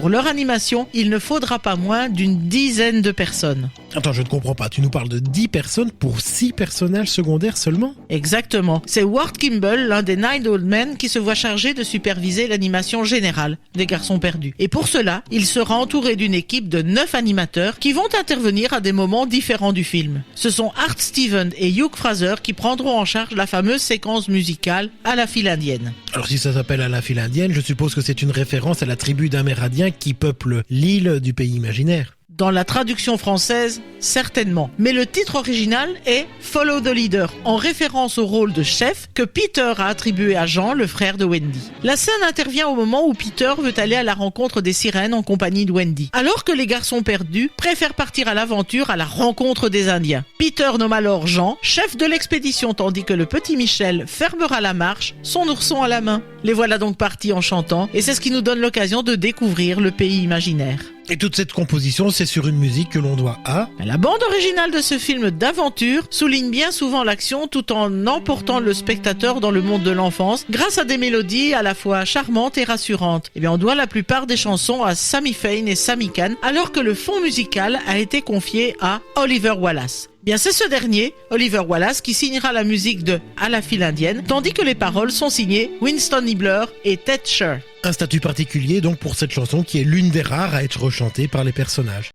Pour leur animation, il ne faudra pas moins d'une dizaine de personnes. Attends, je ne comprends pas. Tu nous parles de 10 personnes pour 6 personnages secondaires seulement ? Exactement. C'est Ward Kimball, l'un des Nine Old Men, qui se voit chargé de superviser l'animation générale des Garçons perdus. Et pour cela, il sera entouré d'une équipe de 9 animateurs qui vont intervenir à des moments différents du film. Ce sont Art Stevens et Hugh Fraser qui prendront en charge la fameuse séquence musicale à la file indienne. Alors si ça s'appelle à la file indienne, je suppose que c'est une référence à la tribu d'Amérindiens qui peuple l'île du pays imaginaire. Dans la traduction française, certainement. Mais le titre original est Follow the Leader, en référence au rôle de chef que Peter a attribué à Jean, le frère de Wendy. La scène intervient au moment où Peter veut aller à la rencontre des sirènes en compagnie de Wendy, alors que les Garçons perdus préfèrent partir à l'aventure à la rencontre des Indiens. Peter nomme alors Jean chef de l'expédition, tandis que le petit Michel fermera la marche, son ourson à la main. Les voilà donc partis en chantant, et c'est ce qui nous donne l'occasion de découvrir le pays imaginaire. Et toute cette composition, c'est sur une musique que l'on doit à... La bande originale de ce film d'aventure souligne bien souvent l'action tout en emportant le spectateur dans le monde de l'enfance grâce à des mélodies à la fois charmantes et rassurantes. On doit la plupart des chansons à Sammy Fain et Sammy Cahn, alors que le fond musical a été confié à Oliver Wallace. C'est ce dernier, Oliver Wallace, qui signera la musique de À la file indienne, tandis que les paroles sont signées Winston Nibler et Ted Scher. Un statut particulier donc pour cette chanson qui est l'une des rares à être chantée par les personnages.